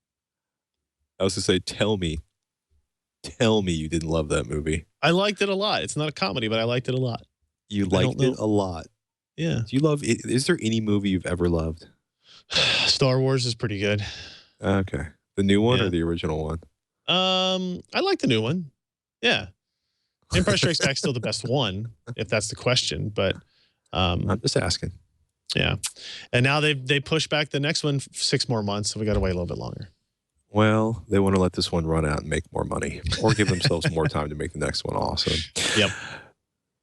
I was to say, tell me you didn't love that movie. I liked it a lot. It's not a comedy, but I liked it a lot. You liked it a lot? Yeah. Do you love it? Is there any movie you've ever loved? Star Wars is pretty good. Okay. The new one or the original one? I like the new one. Yeah. Empire Strikes Back is still the best one, if that's the question. But I'm just asking. Yeah. And now they push back the next one 6 more months, so we got to wait a little bit longer. Well, they want to let this one run out and make more money, or give themselves more time to make the next one awesome. Yep.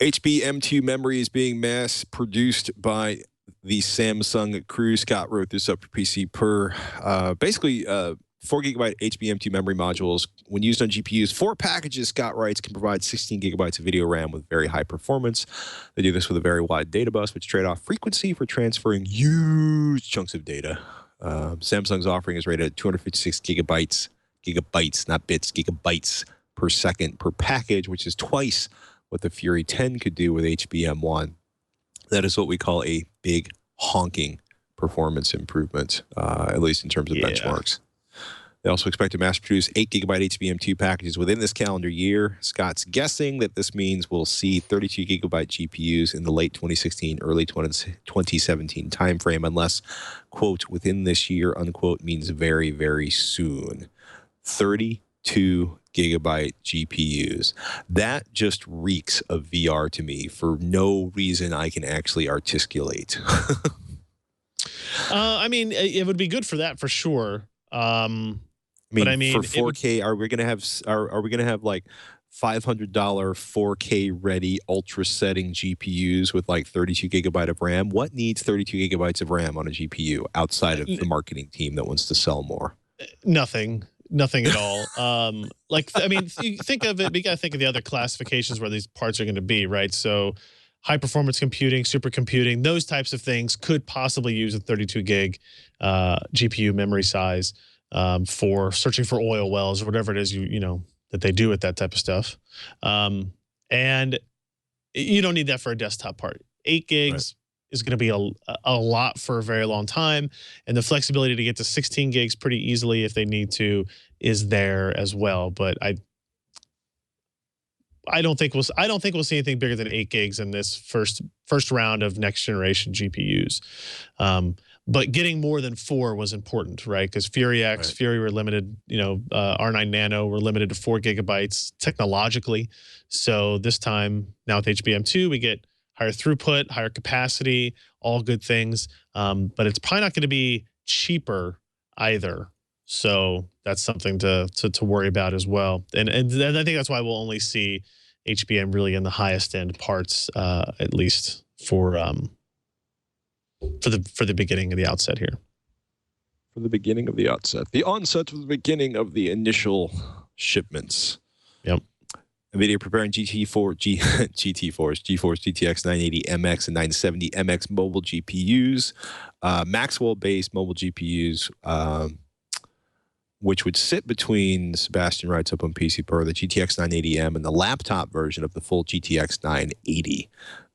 HB M2 memory is being mass produced by the Samsung crew. Scott wrote this up for PC Per. Basically, 4 gigabyte HBM2 memory modules, when used on GPUs, 4 packages, Scott writes, can provide 16 gigabytes of video RAM with very high performance. They do this with a very wide data bus, which trade off frequency for transferring huge chunks of data. Samsung's offering is rated at 256 gigabytes, not bits, gigabytes per second per package, which is twice what the Fury 10 could do with HBM1. That is what we call a big honking performance improvement, at least in terms of benchmarks. They also expect to mass produce 8 gigabyte HBM2 packages within this calendar year. Scott's guessing that this means we'll see 32 gigabyte GPUs in the late 2016, early 2017 timeframe, unless, quote, within this year, unquote, means very, very soon. 32 gigabyte GPUs. That just reeks of VR to me for no reason I can actually articulate. I mean, it would be good for that for sure. But I mean, for 4K, are we gonna have like $500 4K ready ultra setting GPUs with like 32 gigabyte of RAM? What needs 32 gigabytes of RAM on a GPU outside of the marketing team that wants to sell more? Nothing at all. Like, I mean, you think of it, but you got to think of the other classifications where these parts are going to be, right? So high performance computing, supercomputing, those types of things could possibly use a 32 gig GPU memory size for searching for oil wells or whatever it is you know that they do with that type of stuff. And you don't need that for a desktop part. 8 gigs is going to be a lot for a very long time, and the flexibility to get to 16 gigs pretty easily if they need to is there as well. But I don't think we'll see anything bigger than 8 gigs in this first round of next generation GPUs. But getting more than 4 was important, right? Because Fury X, Fury were limited, you know, R9 Nano were limited to 4 gigabytes technologically. So this time, now with HBM2, we get higher throughput, higher capacity, all good things. But it's probably not going to be cheaper either. So that's something to worry about as well. And I think that's why we'll only see HBM really in the highest end parts, at least for the beginning of the outset here. For the beginning of the outset, the onset of the beginning of the initial shipments. Yep. NVIDIA preparing GeForce GTX 980 MX and 970 MX mobile GPUs, Maxwell-based mobile GPUs, which would sit between, Sebastian writes up on PC Per, the GTX 980M and the laptop version of the full GTX 980,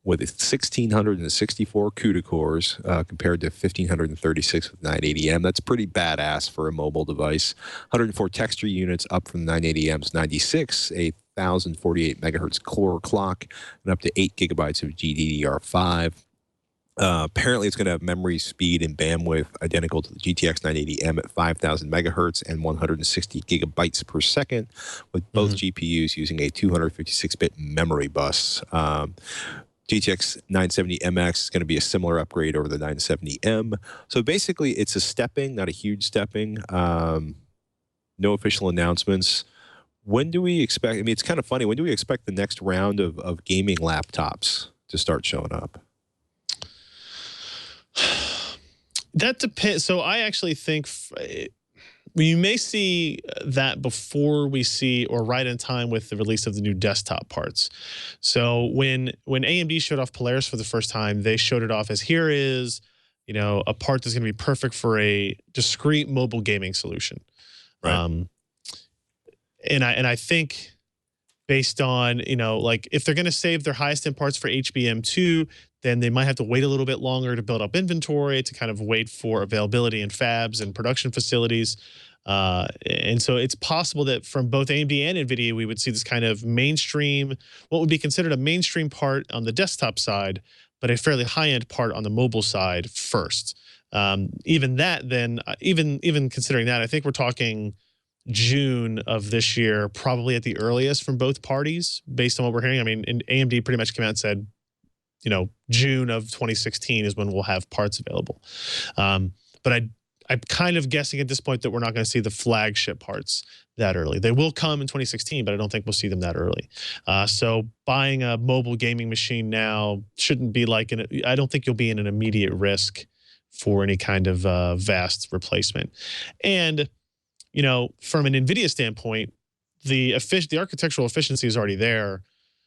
with 1,664 CUDA cores compared to 1,536 with 980M. That's pretty badass for a mobile device. 104 texture units up from the 980M's 96, a 1,048 megahertz core clock, and up to 8 gigabytes of GDDR5. Apparently, it's going to have memory speed and bandwidth identical to the GTX 980M at 5,000 megahertz and 160 gigabytes per second, with both GPUs using a 256-bit memory bus. GTX 970 MX is going to be a similar upgrade over the 970M. So basically, it's a stepping, not a huge stepping. No official announcements. When do we expect? I mean, it's kind of funny. When do we expect the next round of gaming laptops to start showing up? That depends. So I actually think we may see that before we see, or right in time with the release of the new desktop parts. So when AMD showed off Polaris for the first time, they showed it off as, here is, you know, a part that's going to be perfect for a discrete mobile gaming solution. Right. And I think based on, you know, like if they're going to save their highest end parts for HBM2, then they might have to wait a little bit longer to build up inventory, to kind of wait for availability in fabs and production facilities. And so it's possible that from both AMD and NVIDIA, we would see this kind of mainstream, what would be considered a mainstream part on the desktop side, but a fairly high-end part on the mobile side first. Even that then, even considering that, I think we're talking June of this year, probably at the earliest from both parties, based on what we're hearing. I mean, AMD pretty much came out and said, you know, June of 2016 is when we'll have parts available. But I'm kind of guessing at this point that we're not going to see the flagship parts that early. They will come in 2016, but I don't think we'll see them that early. So buying a mobile gaming machine now shouldn't be like, I don't think you'll be in an immediate risk for any kind of vast replacement. And, you know, from an NVIDIA standpoint, the architectural efficiency is already there.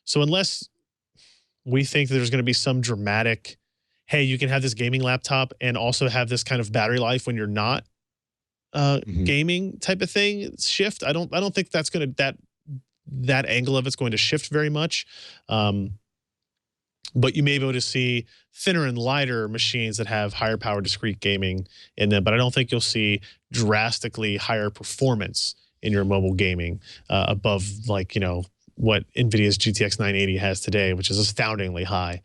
So unless we think that there's going to be some dramatic, hey, you can have this gaming laptop and also have this kind of battery life when you're not gaming type of thing shift, I don't think that's going to, that angle of it's going to shift very much. But you may be able to see thinner and lighter machines that have higher power discrete gaming in them. But I don't think you'll see drastically higher performance in your mobile gaming above, like, you know, what NVIDIA's GTX 980 has today, which is astoundingly high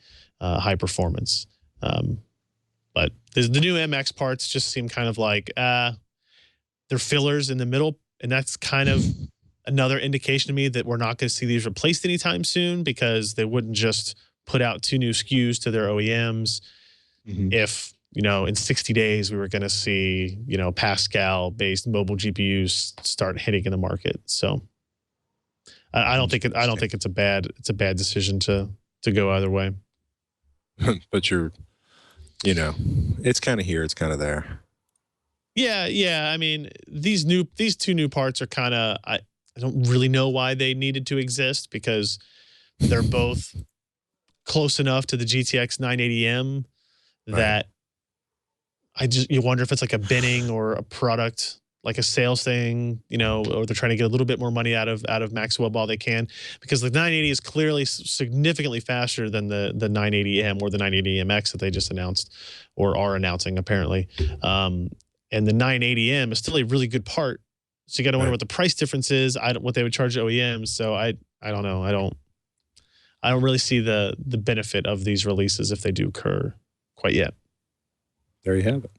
performance. But the new MX parts just seem kind of like they're fillers in the middle, and that's kind of another indication to me that we're not going to see these replaced anytime soon, because they wouldn't just put out 2 new SKUs to their OEMs if you know, in 60 days we were going to see, you know, Pascal-based mobile GPUs start hitting in the market. So I don't think it's a bad decision to go either way. But you know, it's kind of here, it's kind of there. Yeah. I mean, these two new parts are kind of, I don't really know why they needed to exist, because they're both close enough to the GTX 980M that you wonder if it's like a binning or a product, like a sales thing, you know, or they're trying to get a little bit more money out of Maxwell while they can, because the 980 is clearly significantly faster than the 980M or the 980MX that they just announced or are announcing apparently. And the 980M is still a really good part. So you got to wonder what the price difference is, what they would charge OEMs. So I don't know. I don't really see the benefit of these releases if they do occur quite yet. There you have it.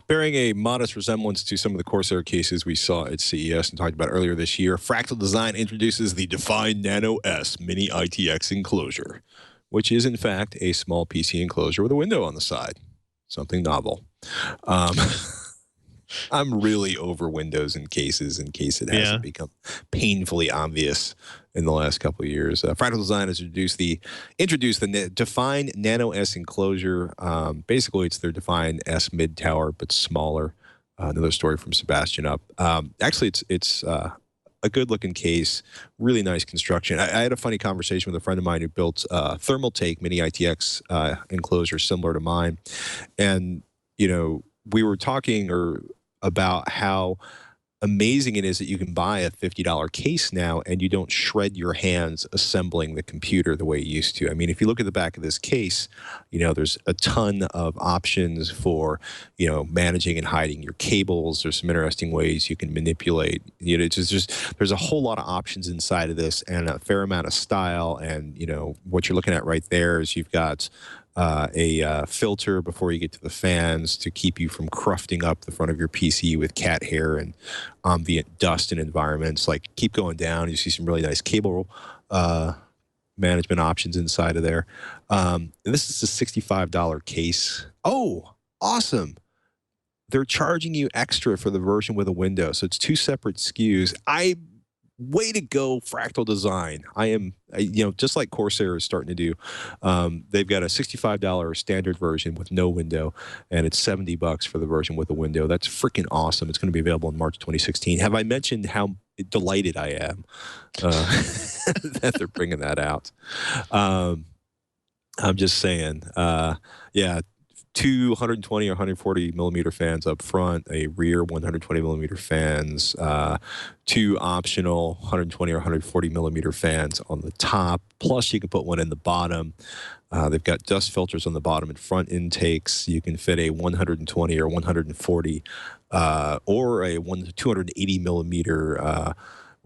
Bearing a modest resemblance to some of the Corsair cases we saw at CES and talked about earlier this year, Fractal Design introduces the Define Nano S Mini ITX enclosure, which is in fact a small PC enclosure with a window on the side. Something novel. I'm really over windows in cases in case it hasn't become painfully obvious in the last couple of years. Fractal Design has introduced the Define Nano S enclosure. Basically, it's their Define S mid tower, but smaller. Another story from Sebastian up. Actually, it's a good looking case, really nice construction. I had a funny conversation with a friend of mine who built a Thermal Take Mini ITX enclosure similar to mine, and you know, we were talking about how amazing it is that you can buy a $50 case now and you don't shred your hands assembling the computer the way you used to. I mean, if you look at the back of this case, you know, there's a ton of options for, you know, managing and hiding your cables. There's some interesting ways you can manipulate. You know, it's just there's a whole lot of options inside of this and a fair amount of style. And, you know, what you're looking at right there is you've got a filter before you get to the fans to keep you from crufting up the front of your PC with cat hair and ambient dust and environments. Like, keep going down, you see some really nice cable management options inside of there. And this is a $65 case. Oh, awesome. They're charging you extra for the version with a window. So it's two separate SKUs. Way to go, Fractal Design. You know, just like Corsair is starting to do. They've got a $65 standard version with no window, and it's $70 for the version with a window. That's freaking awesome. It's going to be available in March 2016. Have I mentioned how delighted I am that they're bringing that out? I'm just saying, yeah, two 120 or 140 millimeter fans up front, a rear 120 millimeter fans, two optional 120 or 140 millimeter fans on the top, plus you can put one in the bottom. They've got dust filters on the bottom and front intakes. You can fit a 120 or 140 or a 280 millimeter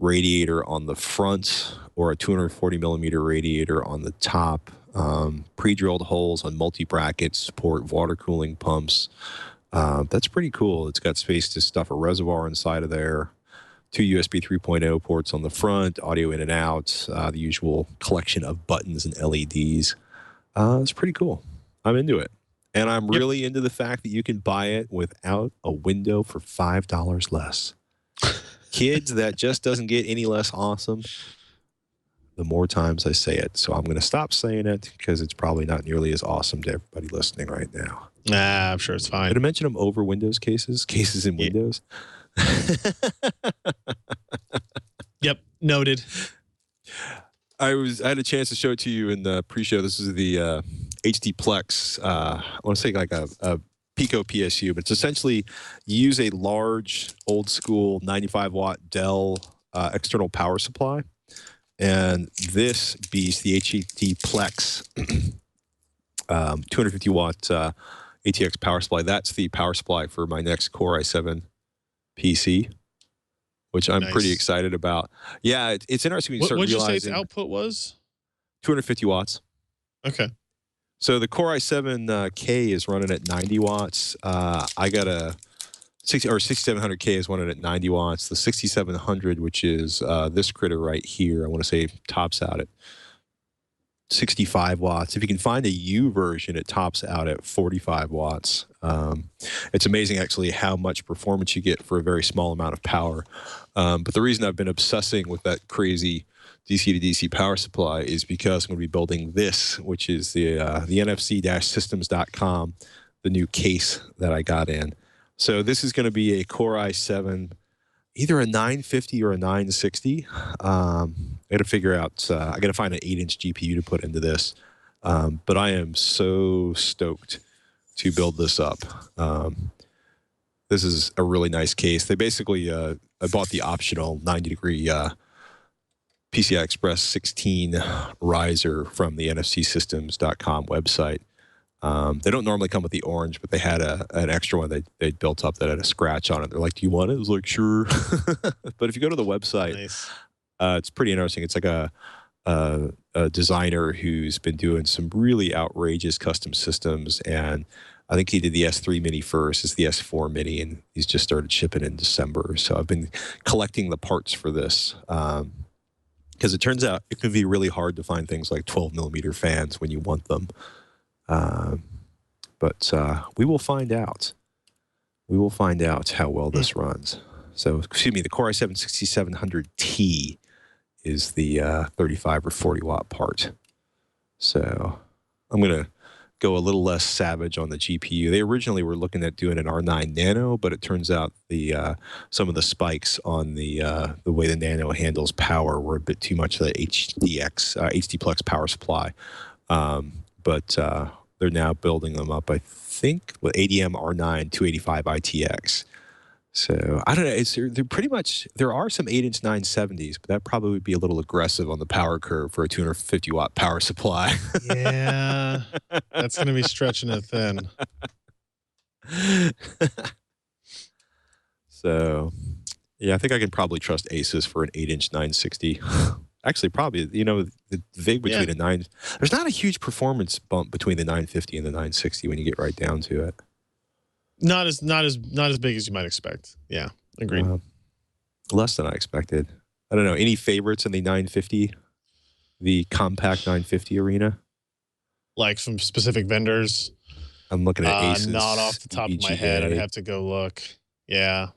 radiator on the front, or a 240 millimeter radiator on the top. Pre-drilled holes on multi-brackets, support water cooling pumps. That's pretty cool. It's got space to stuff a reservoir inside of there. Two USB 3.0 ports on the front, audio in and out, the usual collection of buttons and LEDs. It's pretty cool. I'm into it. And I'm really into the fact that you can buy it without a window for $5 less. Kids, that just doesn't get any less awesome the more times I say it. So I'm going to stop saying it because it's probably not nearly as awesome to everybody listening right now. Nah, I'm sure it's fine. Did I mention them over Windows cases in Windows? Yep, noted. I had a chance to show it to you in the pre-show. This is the HD Plex. I want to say like a Pico PSU, but it's essentially you use a large old school 95 watt Dell external power supply. And this beast, the HD Plex 250 watt ATX power supply, that's the power supply for my next Core i7 PC, which I'm pretty excited about. Yeah, it's interesting when you start realizing. What did you say its output was? 250 watts. Okay. So the Core i7K is running at 90 watts. I got a 6700K is running at 90 watts. The 6700, which is this critter right here, I want to say tops out at 65 watts. If you can find a U version, it tops out at 45 watts. It's amazing, actually, how much performance you get for a very small amount of power. But the reason I've been obsessing with that crazy DC to DC power supply is because I'm going to be building this, which is the NFC-systems.com, the new case that I got in. So this is going to be a Core i7, either a 950 or a 960. I got to figure out, I got to find an 8-inch GPU to put into this. But I am so stoked to build this up. This is a really nice case. They basically, I bought the optional 90-degree PCI Express 16 riser from the NFCsystems.com website. They don't normally come with the orange, but they had an extra one they'd built up that had a scratch on it. They're like, "Do you want it?" I was like, "Sure." But if you go to the website, nice. It's pretty interesting. It's like a designer who's been doing some really outrageous custom systems, and I think he did the S3 Mini first. It's the S4 Mini, and he's just started shipping in December. So I've been collecting the parts for this. Because it turns out it can be really hard to find things like 12mm fans when you want them. But we will find out. We will find out how well this runs. So, excuse me, the Core i7-6700T is the 35 or 40 watt part. So I'm going to go a little less savage on the GPU. They originally were looking at doing an R9 Nano, but it turns out the some of the spikes on the way the Nano handles power were a bit too much of the HDPlex power supply. But they're now building them up, I think, with ADM R9 285 ITX. So I don't know. They're pretty much, there are some 8-inch 970s, but that probably would be a little aggressive on the power curve for a 250 watt power supply. Yeah, that's going to be stretching it thin. So, yeah, I think I can probably trust Asus for an 8-inch 960. Actually, probably, you know, the VIG between a 9, there's not a huge performance bump between the 950 and the 960 when you get right down to it. Not as big as you might expect. Yeah, agreed. Less than I expected. I don't know. Any favorites in the 950, the compact 950 arena? Like from specific vendors? I'm looking at Asus. Not off the top of my head. I'd have to go look. Yeah.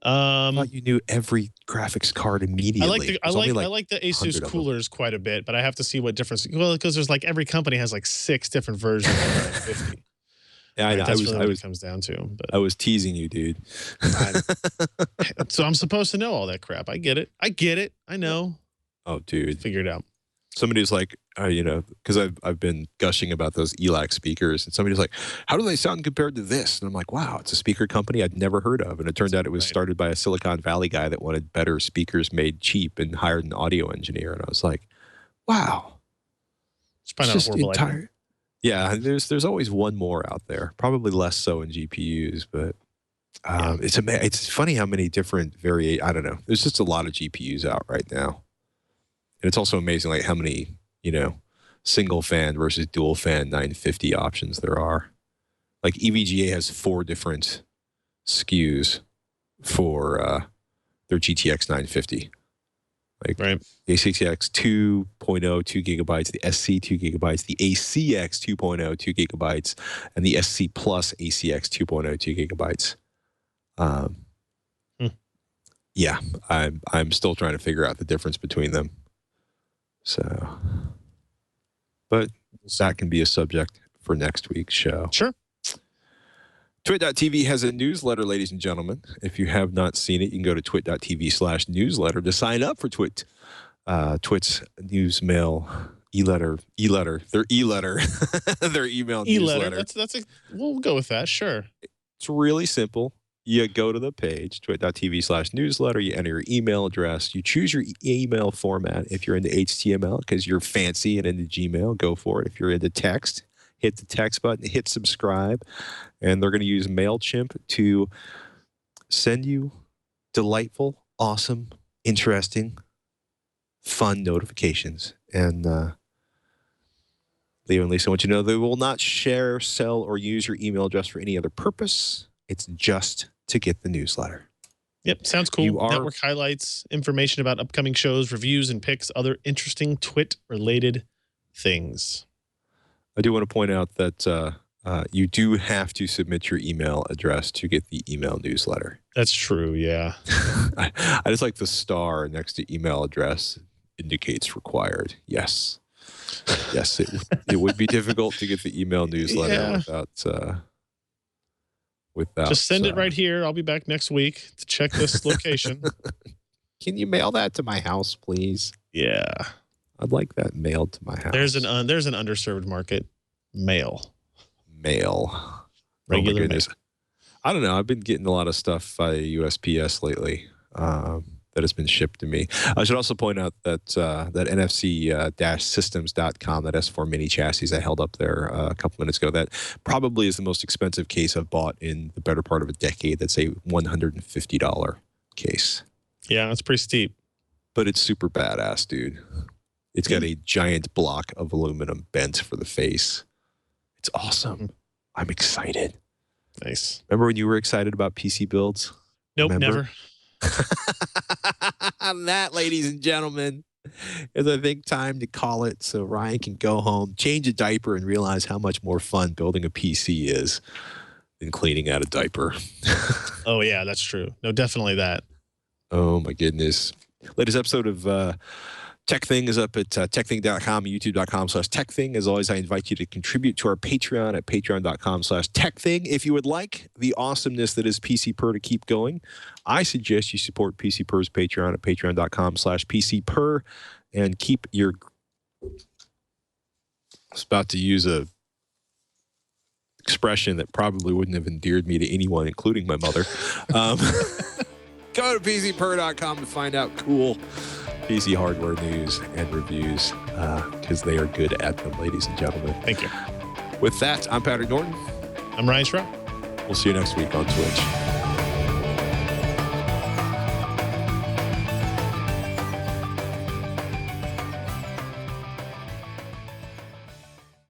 I thought you knew every graphics card immediately. I like the Asus coolers quite a bit, but I have to see what difference. Well, because there's like every company has like 6 different versions of the 950. Yeah, I know. That's really what it comes down to. But I was teasing you, dude. So I'm supposed to know all that crap. I get it. I know. Oh, dude. Figure it out. Somebody's like, you know, because I've been gushing about those ELAC speakers, and somebody's like, "How do they sound compared to this?" And I'm like, "Wow, it's a speaker company I'd never heard of." And it turned out it was started by a Silicon Valley guy that wanted better speakers made cheap and hired an audio engineer. And I was like, "Wow, it's probably not a horrible idea." Yeah, there's always one more out there. Probably less so in GPUs, but it's funny how many different I don't know. There's just a lot of GPUs out right now. And it's also amazing like how many, you know, single fan versus dual fan 950 options there are. Like EVGA has 4 different SKUs for their GTX 950. Like the ACX 2.0 2 gigabytes, the SC 2 gigabytes, the ACX 2.0 2 gigabytes, and the SC Plus ACX 2.0 2 gigabytes. Yeah, I'm still trying to figure out the difference between them. So, but that can be a subject for next week's show. Sure. TWiT.tv has a newsletter, ladies and gentlemen. If you have not seen it, you can go to twit.tv/newsletter to sign up for TWiT. TWiT's news mail, e-letter, their e-letter, their email newsletter. We'll go with that, sure. It's really simple. You go to the page, twit.tv/newsletter, you enter your email address, you choose your email format. If you're into HTML, because you're fancy and into Gmail, go for it. If you're into text, hit the text button, hit subscribe, and they're going to use MailChimp to send you delightful, awesome, interesting, fun notifications. And Leo and Lisa want you to know they will not share, sell, or use your email address for any other purpose. It's just to get the newsletter. Yep, sounds cool. Network highlights, information about upcoming shows, reviews and picks, other interesting TWiT-related things. I do want to point out that you do have to submit your email address to get the email newsletter. That's true, yeah. I just like the star next to email address indicates required. Yes. Yes, it would be difficult to get the email newsletter without. Just send it right here. I'll be back next week to check this location. Can you mail that to my house, please? Yeah. I'd like that mailed to my house. There's an underserved market. Mail. Regular mail. I don't know. I've been getting a lot of stuff via USPS lately that has been shipped to me. I should also point out that that NFC-systems.com, that S4 mini chassis I held up there a couple minutes ago, that probably is the most expensive case I've bought in the better part of a decade. That's a $150 case. Yeah, that's pretty steep. But it's super badass, dude. It's got a giant block of aluminum bent for the face. It's awesome. I'm excited. Nice. Remember when you were excited about PC builds? Nope, Remember? never. That, ladies and gentlemen, is I think time to call it so Ryan can go home, change a diaper, and realize how much more fun building a PC is than cleaning out a diaper. Oh, yeah, that's true. No, definitely that. Oh, my goodness. Latest episode of Tech Thing is up at techthing.com, youtube.com/techthing. As always, I invite you to contribute to our Patreon at patreon.com/techthing. If you would like the awesomeness that is PC Per to keep going, I suggest you support PC Per's Patreon at patreon.com/PC Per and keep your... I was about to use a expression that probably wouldn't have endeared me to anyone, including my mother. Go to PCPer.com to find out cool PC hardware news and reviews because they are good at them, ladies and gentlemen. Thank you. With that, I'm Patrick Norton. I'm Ryan Shrout. We'll see you next week on Twitch.